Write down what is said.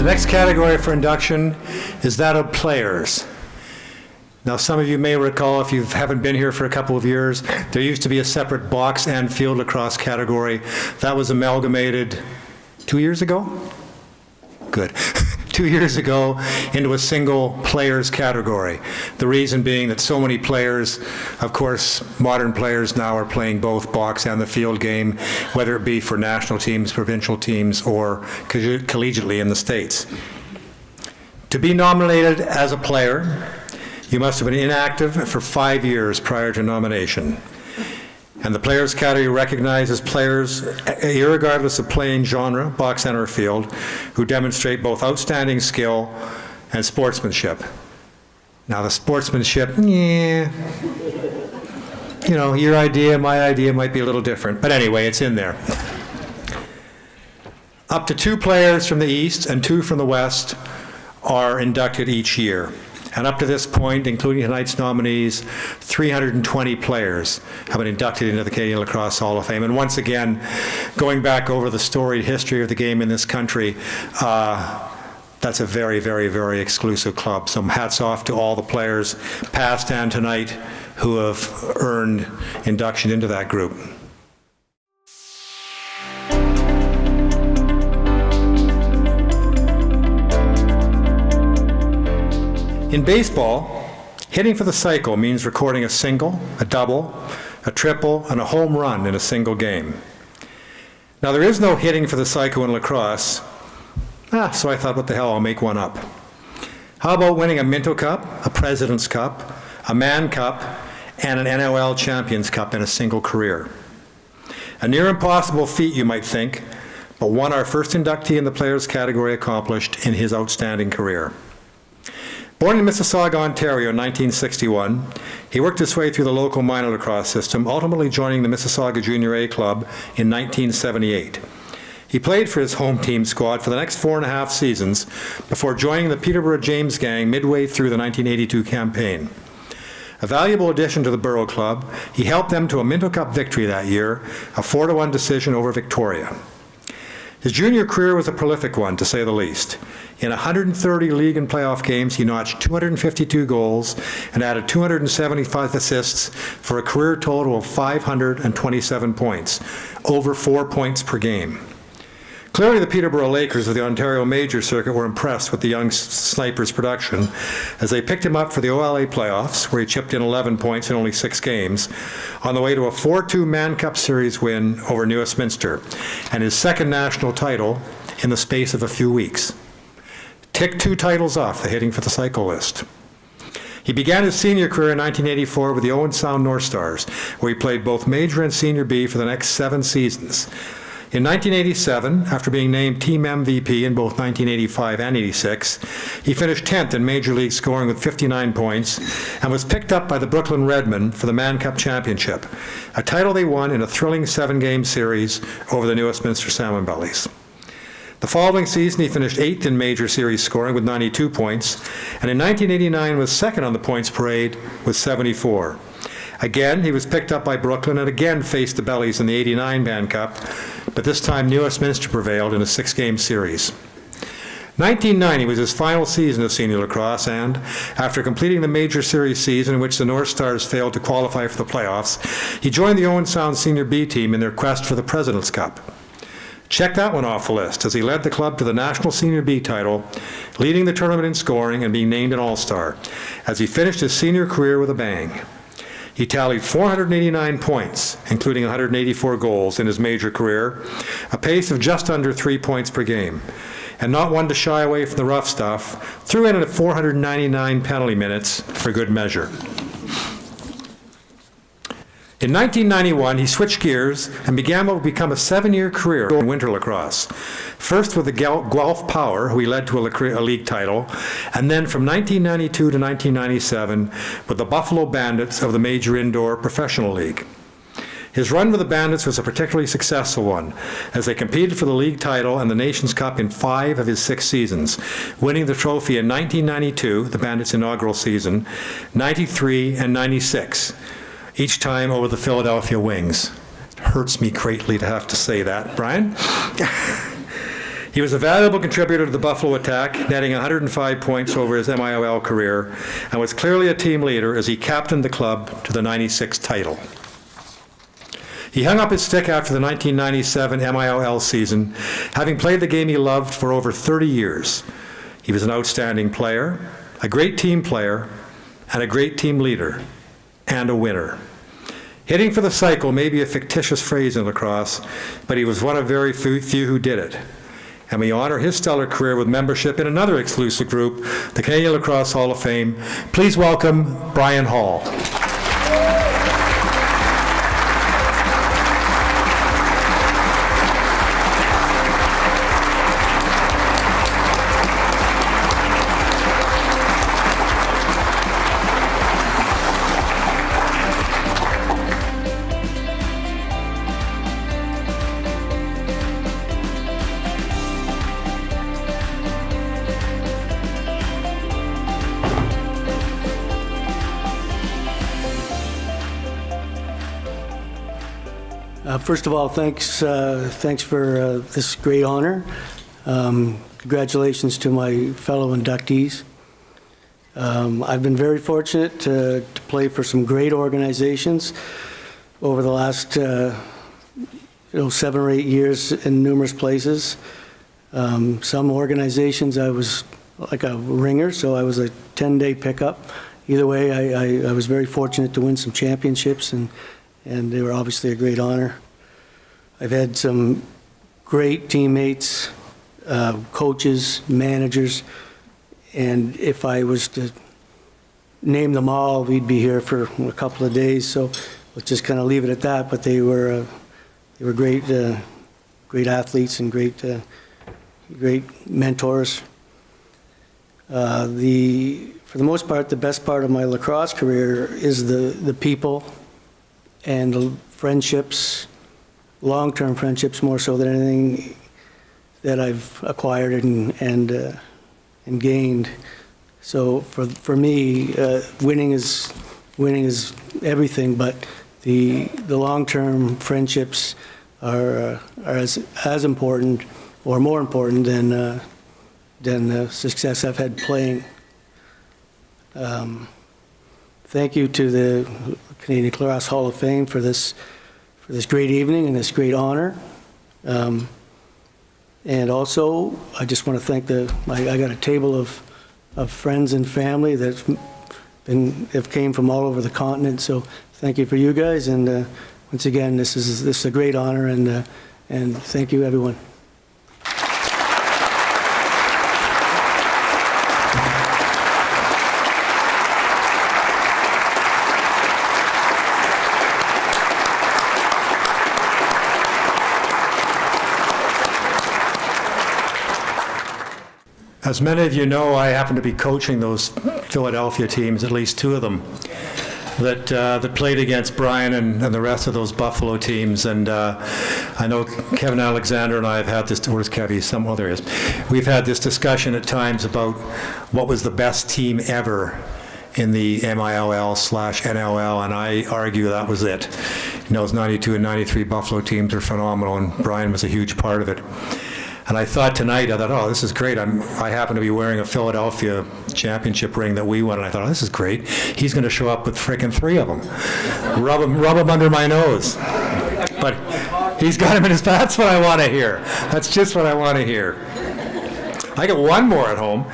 The next category for induction is that of players. Now, some of you may recall, if you haven't been here for a couple of years, there used to be a separate box and field lacrosse category. That was amalgamated 2 years ago? Good. 2 years ago into a single players category. The reason being that so many players, of course, modern players now are playing both box and the field game, whether it be for national teams, provincial teams, or collegiately in the States. To be nominated as a player, you must have been inactive for 5 years prior to nomination. And the players category recognizes players, irregardless of playing genre, box and or field, who demonstrate both outstanding skill and sportsmanship. Now the sportsmanship, yeah, you know, your idea, my idea might be a little different, but anyway, it's in there. Up to 2 players from the East and 2 from the West are inducted each year. And up to this point, including tonight's nominees, 320 players have been inducted into the Canadian Lacrosse Hall of Fame. And once again, going back over the storied history of the game in this country, that's a very, very, very exclusive club. So hats off to all the players, past and tonight, who have earned induction into that group. In baseball, hitting for the cycle means recording a single, a double, a triple, and a home run in a single game. Now, there is no hitting for the cycle in lacrosse, so I thought, what the hell, I'll make one up. How about winning a Minto Cup, a President's Cup, a Mann Cup, and an NLL Champions Cup in a single career? A near impossible feat, you might think, but one our first inductee in the players category accomplished in his outstanding career. Born in Mississauga, Ontario in 1961, he worked his way through the local minor lacrosse system, ultimately joining the Mississauga Junior A Club in 1978. He played for his home team squad for the next 4.5 seasons before joining the Peterborough James Gang midway through the 1982 campaign. A valuable addition to the Borough Club, he helped them to a Minto Cup victory that year, a 4-1 decision over Victoria. His junior career was a prolific one, to say the least. In 130 league and playoff games, he notched 252 goals and added 275 assists for a career total of 527 points, over 4 points per game. Clearly, the Peterborough Lakers of the Ontario Major Circuit were impressed with the young sniper's production as they picked him up for the OLA playoffs, where he chipped in 11 points in only 6 games, on the way to a 4-2 Mann Cup Series win over New Westminster, and his second national title in the space of a few weeks. Tick 2 titles off the hitting for the cycle list. He began his senior career in 1984 with the Owen Sound North Stars, where he played both Major and Senior B for the next 7 seasons. In 1987, after being named Team MVP in both 1985 and 86, he finished 10th in Major League scoring with 59 points and was picked up by the Brooklyn Redmen for the Mann Cup Championship, a title they won in a thrilling 7-game series over the New Westminster Salmon Bellies. The following season, he finished 8th in Major Series scoring with 92 points, and in 1989 was second on the points parade with 74. Again, he was picked up by Brooklyn and again faced the Bellies in the 89 Mann Cup, but this time New Westminster prevailed in a 6-game series. 1990 was his final season of senior lacrosse, and after completing the Major Series season in which the North Stars failed to qualify for the playoffs, he joined the Owen Sound Senior B team in their quest for the President's Cup. Check that one off the list, as he led the club to the National Senior B title, leading the tournament in scoring and being named an All-Star, as he finished his senior career with a bang. He tallied 489 points, including 184 goals in his major career, a pace of just under 3 points per game, and not one to shy away from the rough stuff, threw in at 499 penalty minutes for good measure. In 1991, he switched gears and began what would become a 7-year career in winter lacrosse. First with the Guelph Power, who he led to a league title, and then from 1992 to 1997 with the Buffalo Bandits of the Major Indoor Professional League. His run with the Bandits was a particularly successful one, as they competed for the league title and the Nations Cup in 5 of his 6 seasons, winning the trophy in 1992, the Bandits' inaugural season, 93, and 96. Each time over the Philadelphia Wings. It hurts me greatly to have to say that, Brian. He was a valuable contributor to the Buffalo attack, netting 105 points over his MIOL career, and was clearly a team leader as he captained the club to the '96 title. He hung up his stick after the 1997 MIOL season, having played the game he loved for over 30 years. He was an outstanding player, a great team player, and a great team leader, and a winner. Hitting for the cycle may be a fictitious phrase in lacrosse, but he was one of very few who did it. And we honor his stellar career with membership in another exclusive group, the Canadian Lacrosse Hall of Fame. Please welcome Brian Hall. First of all, thanks for this great honor. Congratulations to my fellow inductees. I've been very fortunate to play for some great organizations over the last 7 or 8 years in numerous places. Some organizations I was like a ringer, so I was a 10-day pickup. Either way, I was very fortunate to win some championships, and they were obviously a great honor. I've had some great teammates, coaches, managers, and if I was to name them all, we'd be here for a couple of days, so let's just kind of leave it at that. But they were great, great athletes and great mentors. For the most part, the best part of my lacrosse career is the people and the friendships, long-term friendships more so than anything that I've acquired and gained. So for me, winning is everything, but the long-term friendships are as important or more important than the success I've had playing. Thank you to the Canadian Lacrosse Hall of Fame for this great evening and this great honor. And also, I just want to thank I got a table of friends and family that have came from all over the continent. So thank you for you guys. And once again, this is a great honor, and thank you, everyone. As many of you know, I happen to be coaching those Philadelphia teams, at least two of them, that played against Brian and the rest of those Buffalo teams. And I know Kevin Alexander and I have had this, where's Kevy? Somewhere there is. We've had this discussion at times about what was the best team ever in the MILL/NLL, and I argue that was it. You know, those 92 and 93 Buffalo teams are phenomenal, and Brian was a huge part of it. And I thought, oh, this is great. I happen to be wearing a Philadelphia championship ring that we won, and I thought, oh, this is great. He's going to show up with frickin' 3 of them. Rub them under my nose. But he's got him in his, that's what I want to hear. That's just what I want to hear. I got one more at home.